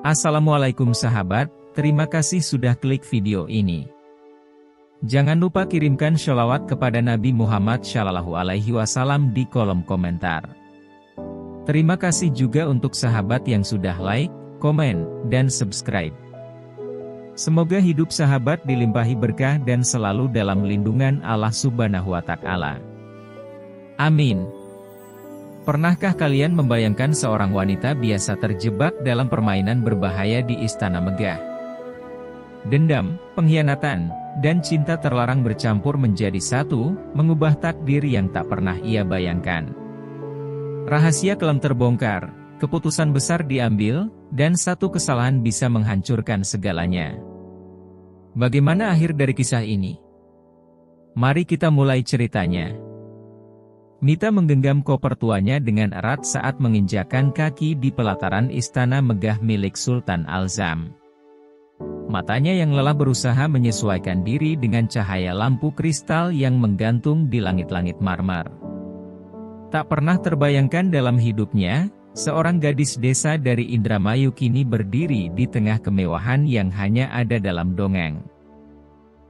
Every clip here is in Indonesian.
Assalamualaikum sahabat, terima kasih sudah klik video ini. Jangan lupa kirimkan sholawat kepada Nabi Muhammad SAW di kolom komentar. Terima kasih juga untuk sahabat yang sudah like, komen, dan subscribe. Semoga hidup sahabat dilimpahi berkah dan selalu dalam lindungan Allah Subhanahu wa Ta'ala. Amin. Pernahkah kalian membayangkan seorang wanita biasa terjebak dalam permainan berbahaya di istana megah? Dendam, pengkhianatan, dan cinta terlarang bercampur menjadi satu, mengubah takdir yang tak pernah ia bayangkan. Rahasia kelam terbongkar, keputusan besar diambil, dan satu kesalahan bisa menghancurkan segalanya. Bagaimana akhir dari kisah ini? Mari kita mulai ceritanya. Mita menggenggam koper tuanya dengan erat saat menginjakkan kaki di pelataran istana megah milik Sultan Al-Zam. Matanya yang lelah berusaha menyesuaikan diri dengan cahaya lampu kristal yang menggantung di langit-langit marmer. Tak pernah terbayangkan dalam hidupnya, seorang gadis desa dari Indramayu kini berdiri di tengah kemewahan yang hanya ada dalam dongeng.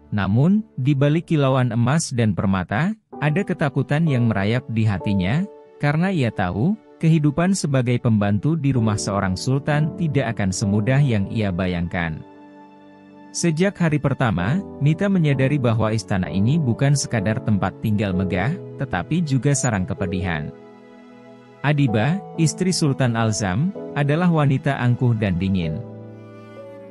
Namun, di balik kilauan emas dan permata, ada ketakutan yang merayap di hatinya, karena ia tahu, kehidupan sebagai pembantu di rumah seorang sultan tidak akan semudah yang ia bayangkan. Sejak hari pertama, Mita menyadari bahwa istana ini bukan sekadar tempat tinggal megah, tetapi juga sarang kepedihan. Adiba, istri Sultan Al-Zam, adalah wanita angkuh dan dingin.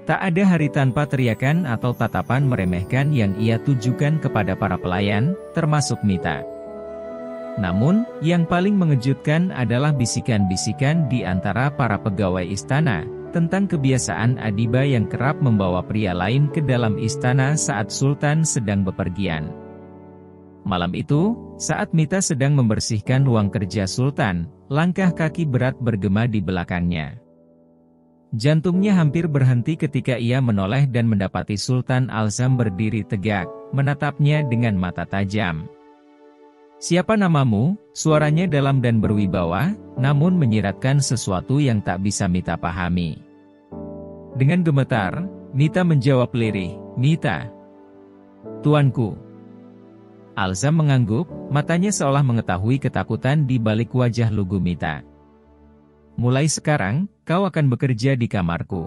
Tak ada hari tanpa teriakan atau tatapan meremehkan yang ia tujukan kepada para pelayan, termasuk Mita. Namun, yang paling mengejutkan adalah bisikan-bisikan di antara para pegawai istana, tentang kebiasaan Adiba yang kerap membawa pria lain ke dalam istana saat Sultan sedang bepergian. Malam itu, saat Mita sedang membersihkan ruang kerja Sultan, langkah kaki berat bergema di belakangnya. Jantungnya hampir berhenti ketika ia menoleh dan mendapati Sultan Al-Zam berdiri tegak, menatapnya dengan mata tajam. "Siapa namamu?" Suaranya dalam dan berwibawa, namun menyiratkan sesuatu yang tak bisa Mita pahami. Dengan gemetar, Mita menjawab lirih, "Mita." "Tuanku." Al-Zam mengangguk, matanya seolah mengetahui ketakutan di balik wajah lugu Mita. "Mulai sekarang, kau akan bekerja di kamarku.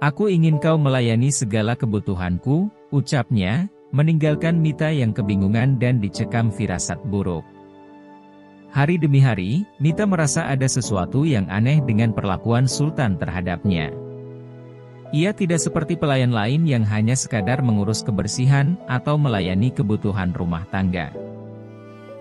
Aku ingin kau melayani segala kebutuhanku," ucapnya, meninggalkan Mita yang kebingungan dan dicekam firasat buruk. Hari demi hari, Mita merasa ada sesuatu yang aneh dengan perlakuan Sultan terhadapnya. Ia tidak seperti pelayan lain yang hanya sekadar mengurus kebersihan atau melayani kebutuhan rumah tangga.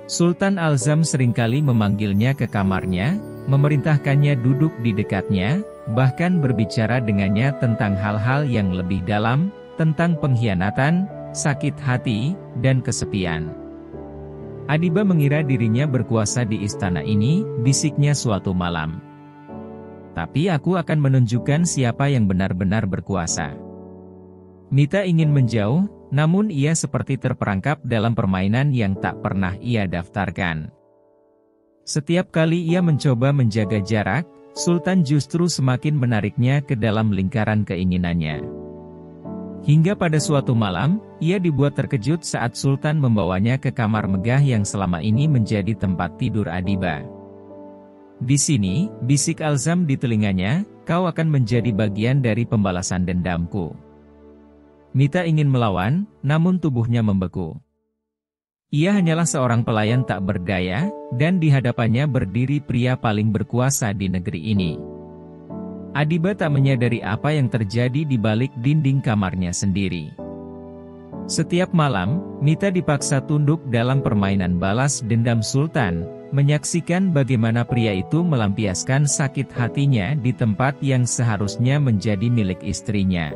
Sultan Al-Zam seringkali memanggilnya ke kamarnya, memerintahkannya duduk di dekatnya, bahkan berbicara dengannya tentang hal-hal yang lebih dalam, tentang pengkhianatan, sakit hati, dan kesepian. Adiba mengira dirinya berkuasa di istana ini, bisiknya suatu malam. "Tapi aku akan menunjukkan siapa yang benar-benar berkuasa." Mita ingin menjauh, namun ia seperti terperangkap dalam permainan yang tak pernah ia daftarkan. Setiap kali ia mencoba menjaga jarak, Sultan justru semakin menariknya ke dalam lingkaran keinginannya. Hingga pada suatu malam, ia dibuat terkejut saat Sultan membawanya ke kamar megah yang selama ini menjadi tempat tidur Adiba. "Di sini," bisik Al-Zam di telinganya, "kau akan menjadi bagian dari pembalasan dendamku." Mita ingin melawan, namun tubuhnya membeku. Ia hanyalah seorang pelayan tak berdaya, dan di hadapannya berdiri pria paling berkuasa di negeri ini. Adiba tak menyadari apa yang terjadi di balik dinding kamarnya sendiri. Setiap malam, Mita dipaksa tunduk dalam permainan balas dendam Sultan, menyaksikan bagaimana pria itu melampiaskan sakit hatinya di tempat yang seharusnya menjadi milik istrinya.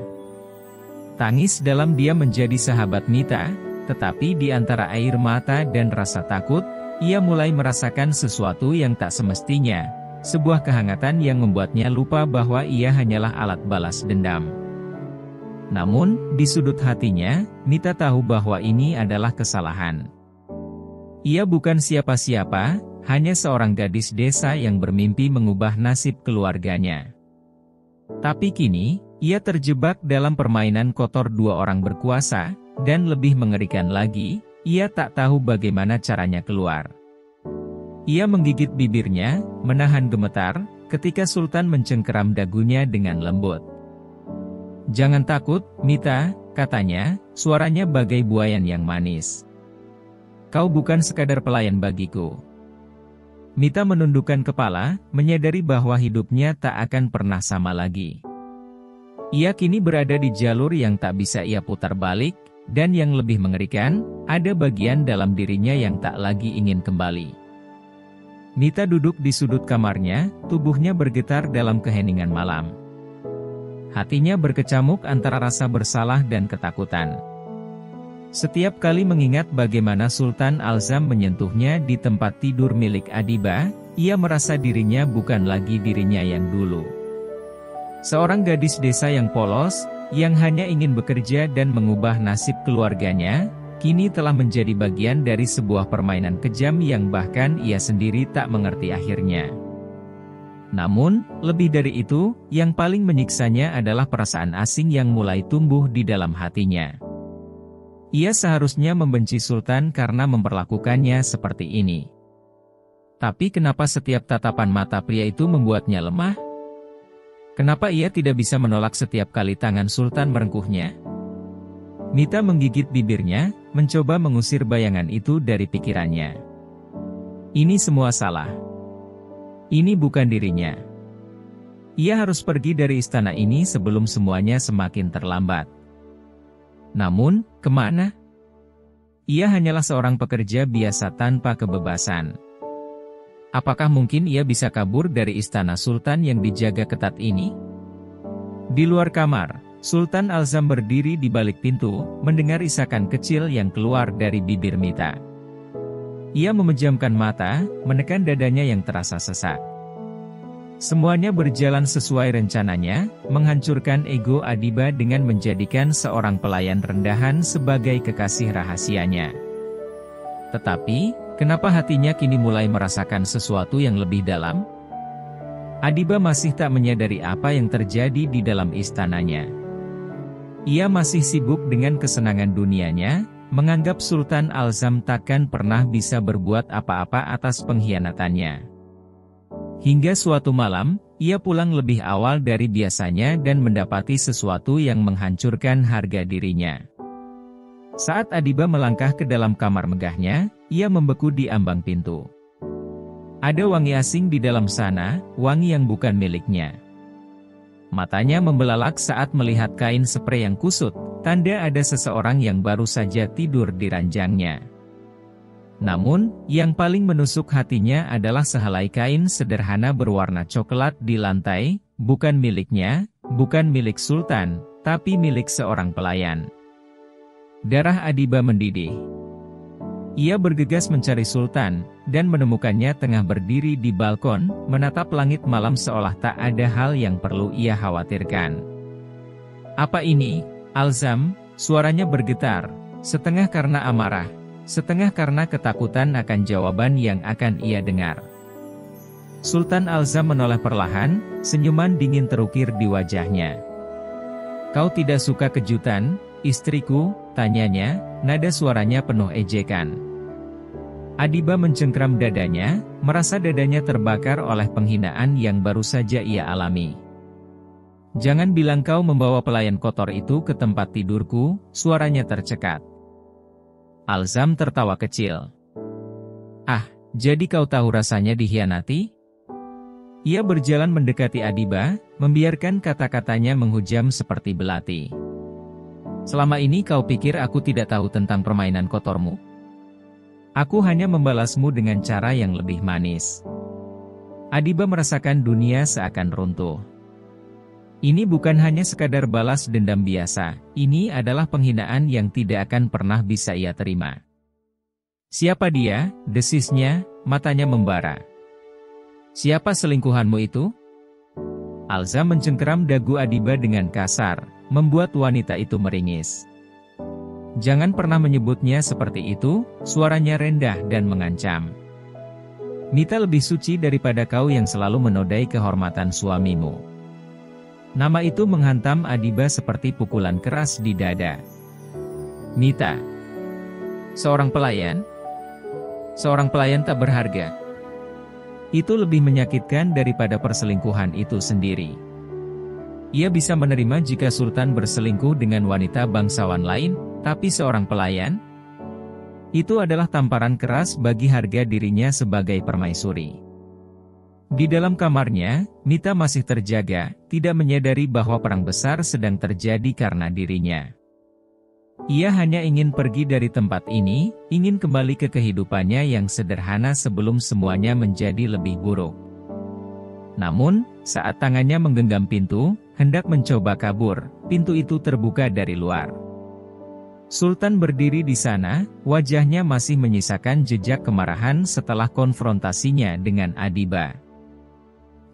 Tangis dalam diam menjadi sahabat Mita, tetapi di antara air mata dan rasa takut, ia mulai merasakan sesuatu yang tak semestinya, sebuah kehangatan yang membuatnya lupa bahwa ia hanyalah alat balas dendam. Namun, di sudut hatinya, Mita tahu bahwa ini adalah kesalahan. Ia bukan siapa-siapa, hanya seorang gadis desa yang bermimpi mengubah nasib keluarganya. Tapi kini, ia terjebak dalam permainan kotor dua orang berkuasa, dan lebih mengerikan lagi, ia tak tahu bagaimana caranya keluar. Ia menggigit bibirnya, menahan gemetar, ketika Sultan mencengkeram dagunya dengan lembut. "Jangan takut, Mita," katanya, suaranya bagai buayan yang manis. "Kau bukan sekadar pelayan bagiku." Mita menundukkan kepala, menyadari bahwa hidupnya tak akan pernah sama lagi. Ia kini berada di jalur yang tak bisa ia putar balik, dan yang lebih mengerikan, ada bagian dalam dirinya yang tak lagi ingin kembali. Mita duduk di sudut kamarnya, tubuhnya bergetar dalam keheningan malam. Hatinya berkecamuk antara rasa bersalah dan ketakutan. Setiap kali mengingat bagaimana Sultan Alzam menyentuhnya di tempat tidur milik Adiba, ia merasa dirinya bukan lagi dirinya yang dulu. Seorang gadis desa yang polos, yang hanya ingin bekerja dan mengubah nasib keluarganya, kini telah menjadi bagian dari sebuah permainan kejam yang bahkan ia sendiri tak mengerti akhirnya. Namun, lebih dari itu, yang paling menyiksanya adalah perasaan asing yang mulai tumbuh di dalam hatinya. Ia seharusnya membenci Sultan karena memperlakukannya seperti ini. Tapi kenapa setiap tatapan mata pria itu membuatnya lemah? Kenapa ia tidak bisa menolak setiap kali tangan Sultan merengkuhnya? Mita menggigit bibirnya, mencoba mengusir bayangan itu dari pikirannya. Ini semua salah. Ini bukan dirinya. Ia harus pergi dari istana ini sebelum semuanya semakin terlambat. Namun, kemana? Ia hanyalah seorang pekerja biasa tanpa kebebasan. Apakah mungkin ia bisa kabur dari istana Sultan yang dijaga ketat ini? Di luar kamar, Sultan Alzam berdiri di balik pintu, mendengar isakan kecil yang keluar dari bibir Mita. Ia memejamkan mata, menekan dadanya yang terasa sesak. Semuanya berjalan sesuai rencananya, menghancurkan ego Adiba dengan menjadikan seorang pelayan rendahan sebagai kekasih rahasianya. Tetapi, kenapa hatinya kini mulai merasakan sesuatu yang lebih dalam? Adiba masih tak menyadari apa yang terjadi di dalam istananya. Ia masih sibuk dengan kesenangan dunianya, menganggap Sultan Alzam takkan pernah bisa berbuat apa-apa atas pengkhianatannya. Hingga suatu malam, ia pulang lebih awal dari biasanya dan mendapati sesuatu yang menghancurkan harga dirinya. Saat Adiba melangkah ke dalam kamar megahnya, ia membeku di ambang pintu. Ada wangi asing di dalam sana, wangi yang bukan miliknya. Matanya membelalak saat melihat kain sprei yang kusut, tanda ada seseorang yang baru saja tidur di ranjangnya. Namun, yang paling menusuk hatinya adalah sehelai kain sederhana berwarna coklat di lantai, bukan miliknya, bukan milik Sultan, tapi milik seorang pelayan. Darah Adiba mendidih. Ia bergegas mencari Sultan, dan menemukannya tengah berdiri di balkon, menatap langit malam seolah tak ada hal yang perlu ia khawatirkan. "Apa ini, Alzam?" Suaranya bergetar, setengah karena amarah, setengah karena ketakutan akan jawaban yang akan ia dengar. Sultan Alzam menoleh perlahan, senyuman dingin terukir di wajahnya. "Kau tidak suka kejutan, istriku?" tanyanya, nada suaranya penuh ejekan. Adiba mencengkram dadanya, merasa dadanya terbakar oleh penghinaan yang baru saja ia alami. "Jangan bilang kau membawa pelayan kotor itu ke tempat tidurku," suaranya tercekat. Alzam tertawa kecil. "Ah, jadi kau tahu rasanya dikhianati?" Ia berjalan mendekati Adiba, membiarkan kata-katanya menghujam seperti belati. "Selama ini kau pikir aku tidak tahu tentang permainan kotormu? Aku hanya membalasmu dengan cara yang lebih manis." Adiba merasakan dunia seakan runtuh. Ini bukan hanya sekadar balas dendam biasa, ini adalah penghinaan yang tidak akan pernah bisa ia terima. "Siapa dia?" desisnya, matanya membara. "Siapa selingkuhanmu itu?" Alzam mencengkeram dagu Adiba dengan kasar, membuat wanita itu meringis. "Jangan pernah menyebutnya seperti itu," suaranya rendah dan mengancam. "Mita lebih suci daripada kau yang selalu menodai kehormatan suamimu. Nama itu menghantam Adiba seperti pukulan keras di dada. Mita. Seorang pelayan? Seorang pelayan tak berharga. Itu lebih menyakitkan daripada perselingkuhan itu sendiri. Ia bisa menerima jika Sultan berselingkuh dengan wanita bangsawan lain, tapi seorang pelayan? Itu adalah tamparan keras bagi harga dirinya sebagai permaisuri. Di dalam kamarnya, Mita masih terjaga, tidak menyadari bahwa perang besar sedang terjadi karena dirinya. Ia hanya ingin pergi dari tempat ini, ingin kembali ke kehidupannya yang sederhana sebelum semuanya menjadi lebih buruk. Namun, saat tangannya menggenggam pintu, hendak mencoba kabur, pintu itu terbuka dari luar. Sultan berdiri di sana, wajahnya masih menyisakan jejak kemarahan setelah konfrontasinya dengan Adiba.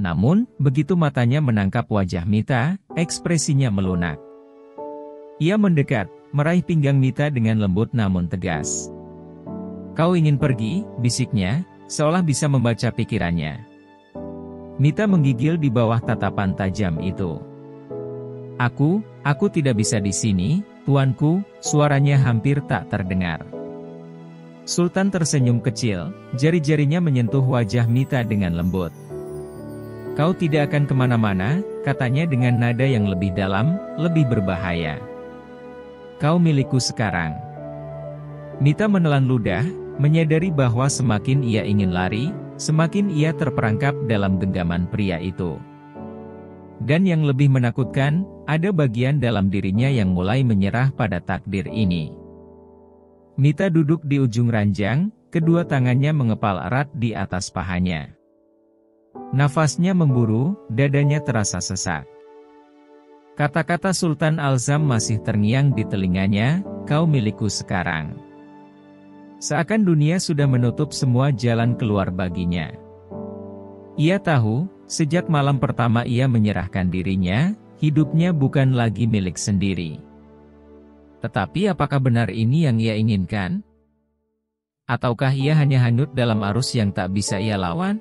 Namun, begitu matanya menangkap wajah Mita, ekspresinya melunak. Ia mendekat, meraih pinggang Mita dengan lembut namun tegas. "Kau ingin pergi?" bisiknya, seolah bisa membaca pikirannya. Mita menggigil di bawah tatapan tajam itu. Aku tidak bisa di sini, tuanku," suaranya hampir tak terdengar. Sultan tersenyum kecil, jari-jarinya menyentuh wajah Mita dengan lembut. "Kau tidak akan kemana-mana," katanya dengan nada yang lebih dalam, lebih berbahaya. "Kau milikku sekarang." Mita menelan ludah, menyadari bahwa semakin ia ingin lari, semakin ia terperangkap dalam genggaman pria itu. Dan yang lebih menakutkan, ada bagian dalam dirinya yang mulai menyerah pada takdir ini. Mita duduk di ujung ranjang, kedua tangannya mengepal erat di atas pahanya. Nafasnya memburu, dadanya terasa sesak. Kata-kata Sultan Alzam masih terngiang di telinganya, "Kau milikku sekarang." Seakan dunia sudah menutup semua jalan keluar baginya. Ia tahu, sejak malam pertama ia menyerahkan dirinya, hidupnya bukan lagi milik sendiri. Tetapi apakah benar ini yang ia inginkan? Ataukah ia hanya hanyut dalam arus yang tak bisa ia lawan?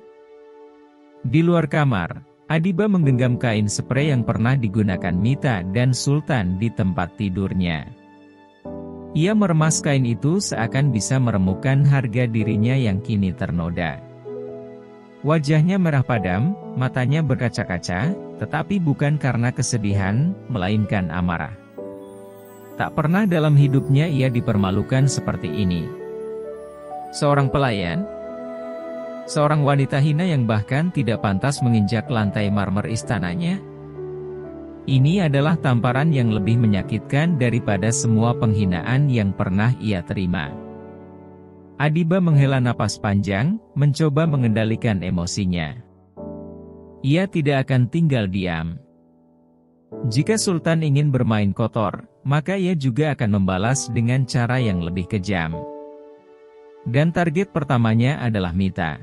Di luar kamar, Adiba menggenggam kain sprei yang pernah digunakan Mita dan Sultan di tempat tidurnya. Ia meremas kain itu seakan bisa meremukkan harga dirinya yang kini ternoda. Wajahnya merah padam, matanya berkaca-kaca, tetapi bukan karena kesedihan, melainkan amarah. Tak pernah dalam hidupnya ia dipermalukan seperti ini. Seorang pelayan? Seorang wanita hina yang bahkan tidak pantas menginjak lantai marmer istananya? Ini adalah tamparan yang lebih menyakitkan daripada semua penghinaan yang pernah ia terima. Adiba menghela napas panjang, mencoba mengendalikan emosinya. Ia tidak akan tinggal diam. Jika Sultan ingin bermain kotor, maka ia juga akan membalas dengan cara yang lebih kejam. Dan target pertamanya adalah Mita.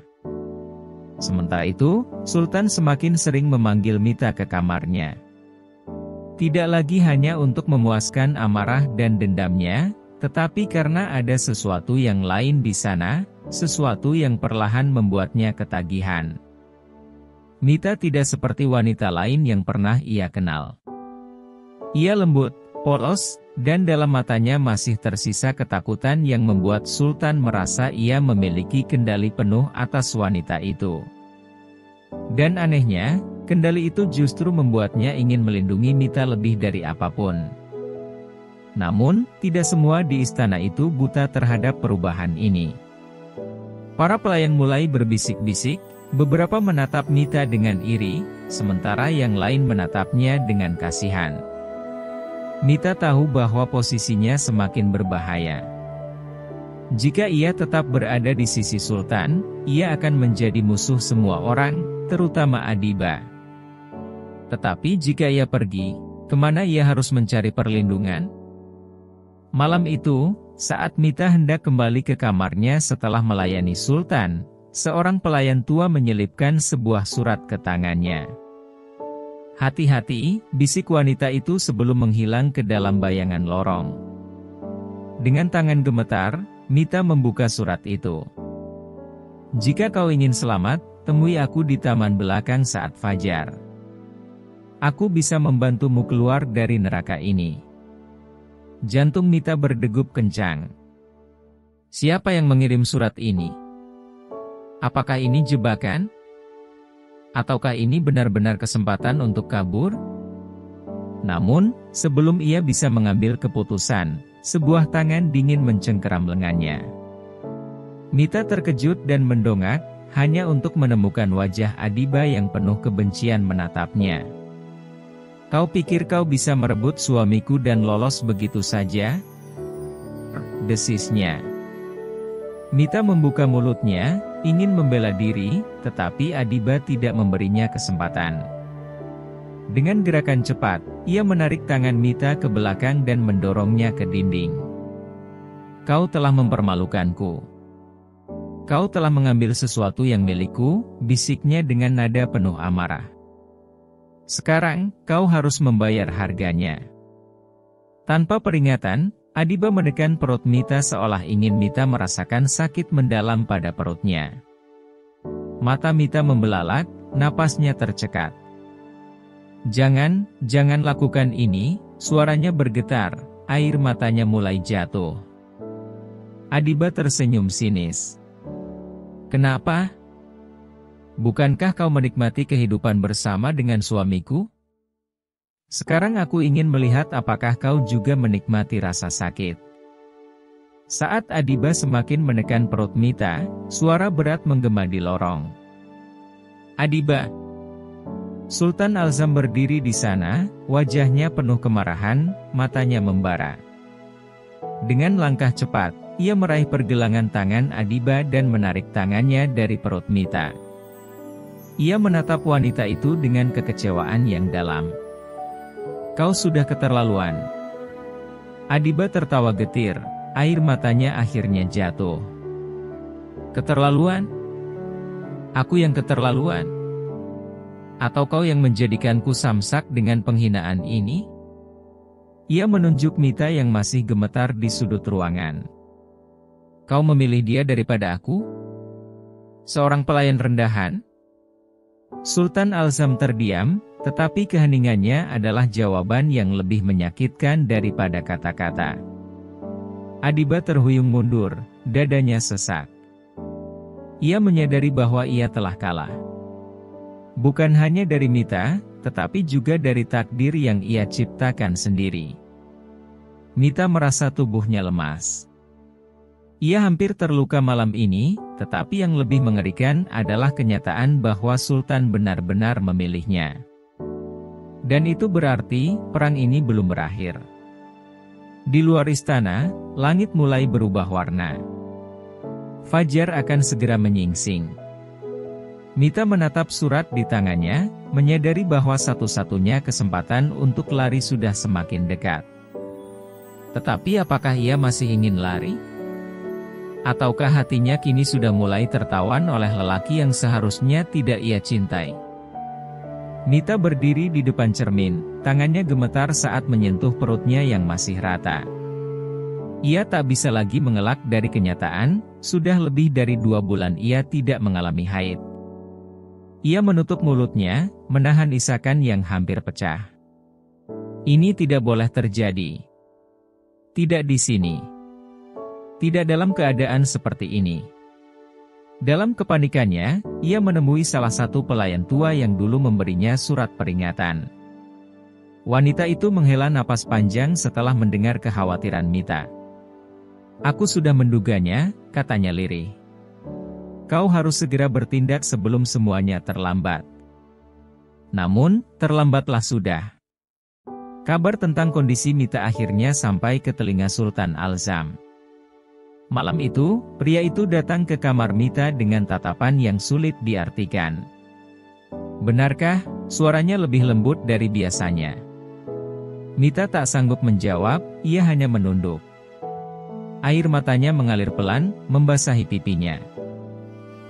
Sementara itu, Sultan semakin sering memanggil Mita ke kamarnya. Tidak lagi hanya untuk memuaskan amarah dan dendamnya, tetapi karena ada sesuatu yang lain di sana, sesuatu yang perlahan membuatnya ketagihan. Mita tidak seperti wanita lain yang pernah ia kenal. Ia lembut, polos, dan dalam matanya masih tersisa ketakutan yang membuat Sultan merasa ia memiliki kendali penuh atas wanita itu. Dan anehnya, kendali itu justru membuatnya ingin melindungi Mita lebih dari apapun. Namun, tidak semua di istana itu buta terhadap perubahan ini. Para pelayan mulai berbisik-bisik, beberapa menatap Mita dengan iri, sementara yang lain menatapnya dengan kasihan. Mita tahu bahwa posisinya semakin berbahaya. Jika ia tetap berada di sisi Sultan, ia akan menjadi musuh semua orang, terutama Adiba. Tetapi jika ia pergi, kemana ia harus mencari perlindungan? Malam itu, saat Mita hendak kembali ke kamarnya setelah melayani Sultan, seorang pelayan tua menyelipkan sebuah surat ke tangannya. "Hati-hati," bisik wanita itu sebelum menghilang ke dalam bayangan lorong. Dengan tangan gemetar, Mita membuka surat itu. "Jika kau ingin selamat, temui aku di taman belakang saat fajar." Aku bisa membantumu keluar dari neraka ini. Jantung Mita berdegup kencang. Siapa yang mengirim surat ini? Apakah ini jebakan? Ataukah ini benar-benar kesempatan untuk kabur? Namun, sebelum ia bisa mengambil keputusan, sebuah tangan dingin mencengkeram lengannya. Mita terkejut dan mendongak, hanya untuk menemukan wajah Adiba yang penuh kebencian menatapnya. Kau pikir kau bisa merebut suamiku dan lolos begitu saja? Desisnya. Mita membuka mulutnya, ingin membela diri, tetapi Adiba tidak memberinya kesempatan. Dengan gerakan cepat, ia menarik tangan Mita ke belakang dan mendorongnya ke dinding. Kau telah mempermalukanku. Kau telah mengambil sesuatu yang milikku, bisiknya dengan nada penuh amarah. Sekarang, kau harus membayar harganya. Tanpa peringatan, Adiba menekan perut Mita seolah ingin Mita merasakan sakit mendalam pada perutnya. Mata Mita membelalak, napasnya tercekat. Jangan lakukan ini, suaranya bergetar, air matanya mulai jatuh. Adiba tersenyum sinis. Kenapa? Bukankah kau menikmati kehidupan bersama dengan suamiku? Sekarang aku ingin melihat apakah kau juga menikmati rasa sakit. Saat Adiba semakin menekan perut Mita, suara berat menggema di lorong. Adiba. Sultan Alzam berdiri di sana, wajahnya penuh kemarahan, matanya membara. Dengan langkah cepat, ia meraih pergelangan tangan Adiba dan menarik tangannya dari perut Mita. Ia menatap wanita itu dengan kekecewaan yang dalam. Kau sudah keterlaluan. Adiba tertawa getir, air matanya akhirnya jatuh. Keterlaluan? Aku yang keterlaluan? Atau kau yang menjadikanku samsak dengan penghinaan ini? Ia menunjuk Mita yang masih gemetar di sudut ruangan. Kau memilih dia daripada aku? Seorang pelayan rendahan? Sultan Alzam terdiam, tetapi keheningannya adalah jawaban yang lebih menyakitkan daripada kata-kata. Adiba terhuyung mundur, dadanya sesak. Ia menyadari bahwa ia telah kalah. Bukan hanya dari Mita, tetapi juga dari takdir yang ia ciptakan sendiri. Mita merasa tubuhnya lemas. Ia hampir terluka malam ini, tetapi yang lebih mengerikan adalah kenyataan bahwa Sultan benar-benar memilihnya. Dan itu berarti, perang ini belum berakhir. Di luar istana, langit mulai berubah warna. Fajar akan segera menyingsing. Mita menatap surat di tangannya, menyadari bahwa satu-satunya kesempatan untuk lari sudah semakin dekat. Tetapi apakah ia masih ingin lari? Ataukah hatinya kini sudah mulai tertawan oleh lelaki yang seharusnya tidak ia cintai? Mita berdiri di depan cermin, tangannya gemetar saat menyentuh perutnya yang masih rata. Ia tak bisa lagi mengelak dari kenyataan, sudah lebih dari 2 bulan ia tidak mengalami haid. Ia menutup mulutnya, menahan isakan yang hampir pecah. Ini tidak boleh terjadi. Tidak di sini. Tidak dalam keadaan seperti ini. Dalam kepanikannya, ia menemui salah satu pelayan tua yang dulu memberinya surat peringatan. Wanita itu menghela napas panjang setelah mendengar kekhawatiran Mita. Aku sudah menduganya, katanya lirih. Kau harus segera bertindak sebelum semuanya terlambat. Namun, terlambatlah sudah. Kabar tentang kondisi Mita akhirnya sampai ke telinga Sultan Alzam. Malam itu, pria itu datang ke kamar Mita dengan tatapan yang sulit diartikan. Benarkah? Suaranya lebih lembut dari biasanya. Mita tak sanggup menjawab, ia hanya menunduk. Air matanya mengalir pelan, membasahi pipinya.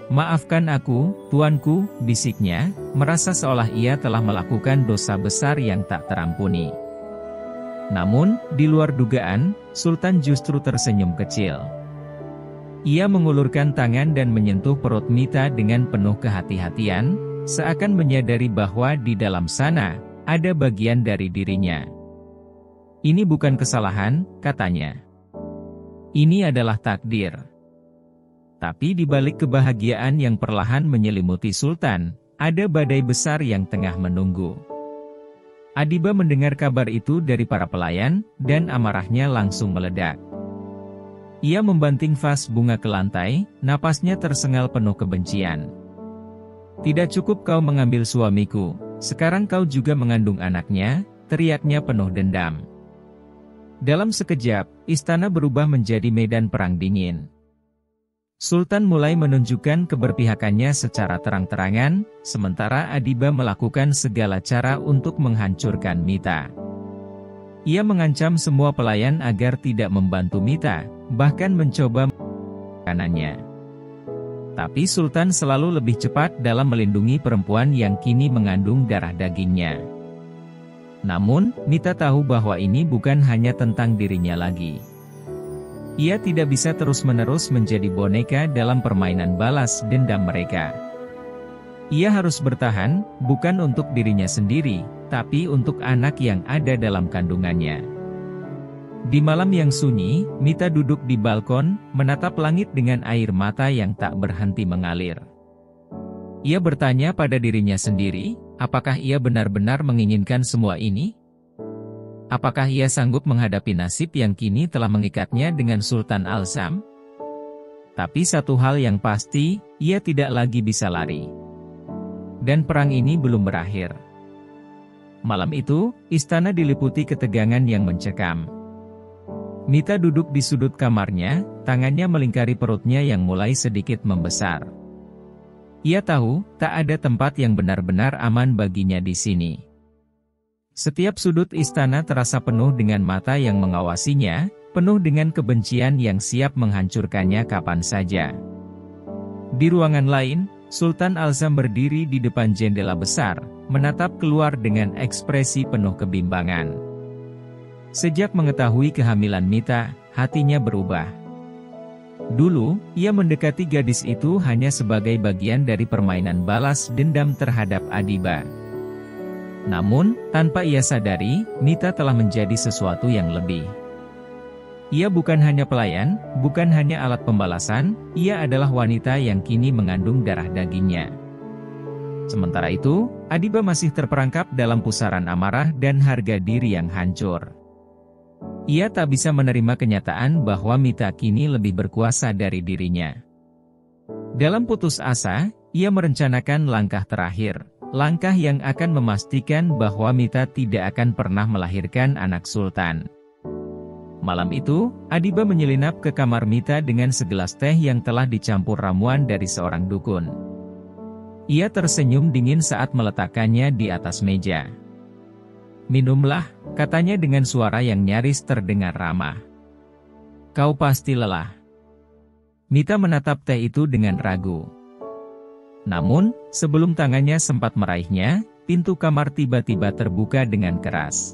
Maafkan aku, tuanku, bisiknya, merasa seolah ia telah melakukan dosa besar yang tak terampuni. Namun, di luar dugaan, Sultan justru tersenyum kecil. Ia mengulurkan tangan dan menyentuh perut Mita dengan penuh kehati-hatian, seakan menyadari bahwa di dalam sana, ada bagian dari dirinya. Ini bukan kesalahan, katanya. Ini adalah takdir. Tapi di balik kebahagiaan yang perlahan menyelimuti Sultan, ada badai besar yang tengah menunggu. Adiba mendengar kabar itu dari para pelayan, dan amarahnya langsung meledak. Ia membanting vas bunga ke lantai, napasnya tersengal penuh kebencian. "Tidak cukup kau mengambil suamiku, sekarang kau juga mengandung anaknya," teriaknya penuh dendam. Dalam sekejap, istana berubah menjadi medan perang dingin. Sultan mulai menunjukkan keberpihakannya secara terang-terangan, sementara Adiba melakukan segala cara untuk menghancurkan Mita. Ia mengancam semua pelayan agar tidak membantu Mita, bahkan mencoba kanannya. Tapi Sultan selalu lebih cepat dalam melindungi perempuan yang kini mengandung darah dagingnya. Namun, Mita tahu bahwa ini bukan hanya tentang dirinya lagi. Ia tidak bisa terus-menerus menjadi boneka dalam permainan balas dendam mereka. Ia harus bertahan, bukan untuk dirinya sendiri, tapi untuk anak yang ada dalam kandungannya. Di malam yang sunyi, Mita duduk di balkon, menatap langit dengan air mata yang tak berhenti mengalir. Ia bertanya pada dirinya sendiri, apakah ia benar-benar menginginkan semua ini? Apakah ia sanggup menghadapi nasib yang kini telah mengikatnya dengan Sultan Al-Sham? Tapi satu hal yang pasti, ia tidak lagi bisa lari. Dan perang ini belum berakhir. Malam itu, istana diliputi ketegangan yang mencekam. Mita duduk di sudut kamarnya, tangannya melingkari perutnya yang mulai sedikit membesar. Ia tahu, tak ada tempat yang benar-benar aman baginya di sini. Setiap sudut istana terasa penuh dengan mata yang mengawasinya, penuh dengan kebencian yang siap menghancurkannya kapan saja. Di ruangan lain, Sultan Al-Sham berdiri di depan jendela besar, menatap keluar dengan ekspresi penuh kebimbangan. Sejak mengetahui kehamilan Mita, hatinya berubah. Dulu, ia mendekati gadis itu hanya sebagai bagian dari permainan balas dendam terhadap Adiba. Namun, tanpa ia sadari, Mita telah menjadi sesuatu yang lebih. Ia bukan hanya pelayan, bukan hanya alat pembalasan, ia adalah wanita yang kini mengandung darah dagingnya. Sementara itu, Adiba masih terperangkap dalam pusaran amarah dan harga diri yang hancur. Ia tak bisa menerima kenyataan bahwa Mita kini lebih berkuasa dari dirinya. Dalam putus asa, ia merencanakan langkah terakhir. Langkah yang akan memastikan bahwa Mita tidak akan pernah melahirkan anak sultan. Malam itu, Adiba menyelinap ke kamar Mita dengan segelas teh yang telah dicampur ramuan dari seorang dukun. Ia tersenyum dingin saat meletakkannya di atas meja. "Minumlah," katanya dengan suara yang nyaris terdengar ramah. "Kau pasti lelah." Mita menatap teh itu dengan ragu. Namun, sebelum tangannya sempat meraihnya, pintu kamar tiba-tiba terbuka dengan keras.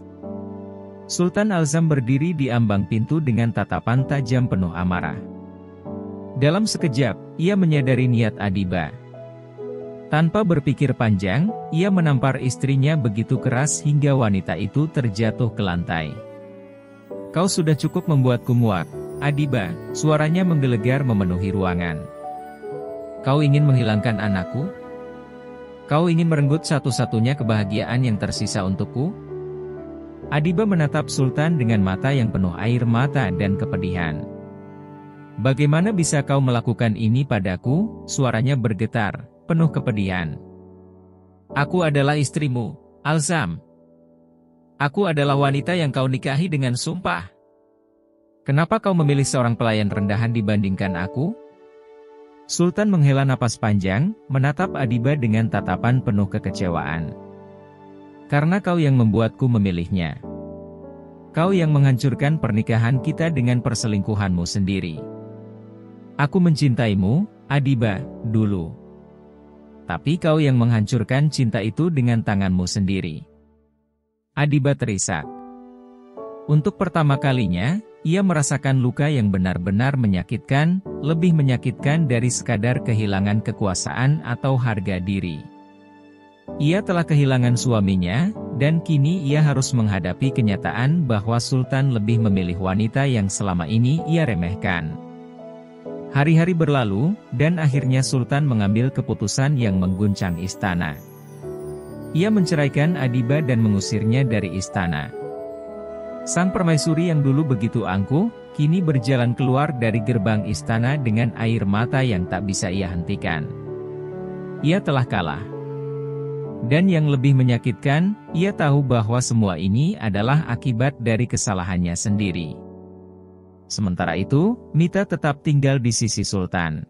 Sultan Al-Sham berdiri di ambang pintu dengan tatapan tajam penuh amarah. Dalam sekejap, ia menyadari niat Adiba. Tanpa berpikir panjang, ia menampar istrinya begitu keras hingga wanita itu terjatuh ke lantai. "Kau sudah cukup membuatku muak, Adiba," suaranya menggelegar memenuhi ruangan. "Kau ingin menghilangkan anakku? Kau ingin merenggut satu-satunya kebahagiaan yang tersisa untukku?" Adiba menatap Sultan dengan mata yang penuh air mata dan kepedihan. "Bagaimana bisa kau melakukan ini padaku?" Suaranya bergetar, penuh kepedihan. "Aku adalah istrimu, Al-Sham. Aku adalah wanita yang kau nikahi dengan sumpah. Kenapa kau memilih seorang pelayan rendahan dibandingkan aku?" Sultan menghela napas panjang, menatap Adiba dengan tatapan penuh kekecewaan. "Karena kau yang membuatku memilihnya. Kau yang menghancurkan pernikahan kita dengan perselingkuhanmu sendiri. Aku mencintaimu, Adiba, dulu. Tapi kau yang menghancurkan cinta itu dengan tanganmu sendiri." Adiba terisak. Untuk pertama kalinya, ia merasakan luka yang benar-benar menyakitkan, lebih menyakitkan dari sekadar kehilangan kekuasaan atau harga diri. Ia telah kehilangan suaminya, dan kini ia harus menghadapi kenyataan bahwa Sultan lebih memilih wanita yang selama ini ia remehkan. Hari-hari berlalu, dan akhirnya Sultan mengambil keputusan yang mengguncang istana. Ia menceraikan Adiba dan mengusirnya dari istana. Sang permaisuri yang dulu begitu angkuh, kini berjalan keluar dari gerbang istana dengan air mata yang tak bisa ia hentikan. Ia telah kalah. Dan yang lebih menyakitkan, ia tahu bahwa semua ini adalah akibat dari kesalahannya sendiri. Sementara itu, Mita tetap tinggal di sisi Sultan.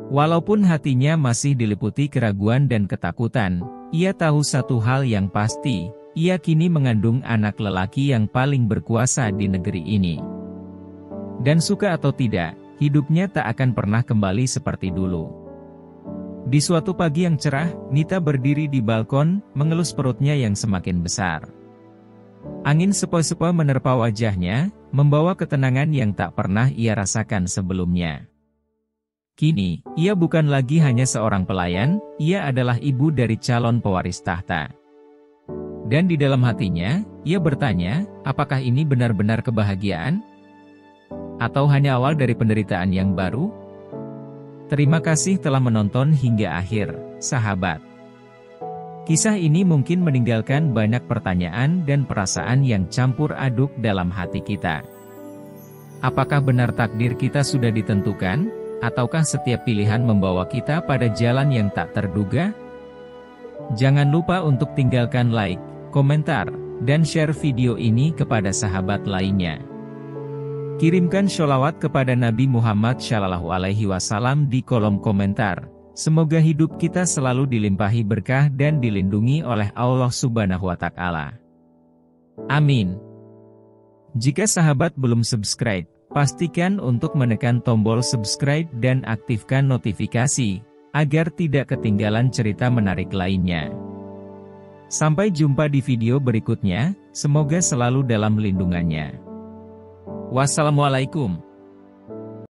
Walaupun hatinya masih diliputi keraguan dan ketakutan, ia tahu satu hal yang pasti, ia kini mengandung anak lelaki yang paling berkuasa di negeri ini. Dan suka atau tidak, hidupnya tak akan pernah kembali seperti dulu. Di suatu pagi yang cerah, Mita berdiri di balkon, mengelus perutnya yang semakin besar. Angin sepoi-sepoi menerpa wajahnya, membawa ketenangan yang tak pernah ia rasakan sebelumnya. Kini, ia bukan lagi hanya seorang pelayan, ia adalah ibu dari calon pewaris tahta. Dan di dalam hatinya, ia bertanya, apakah ini benar-benar kebahagiaan? Atau hanya awal dari penderitaan yang baru? Terima kasih telah menonton hingga akhir, sahabat. Kisah ini mungkin meninggalkan banyak pertanyaan dan perasaan yang campur aduk dalam hati kita. Apakah benar takdir kita sudah ditentukan, ataukah setiap pilihan membawa kita pada jalan yang tak terduga? Jangan lupa untuk tinggalkan like, komentar, dan share video ini kepada sahabat lainnya. Kirimkan sholawat kepada Nabi Muhammad SAW di kolom komentar. Semoga hidup kita selalu dilimpahi berkah dan dilindungi oleh Allah Subhanahu wa Ta'ala. Amin. Jika sahabat belum subscribe, pastikan untuk menekan tombol subscribe dan aktifkan notifikasi, agar tidak ketinggalan cerita menarik lainnya. Sampai jumpa di video berikutnya, semoga selalu dalam lindungannya. Wassalamualaikum.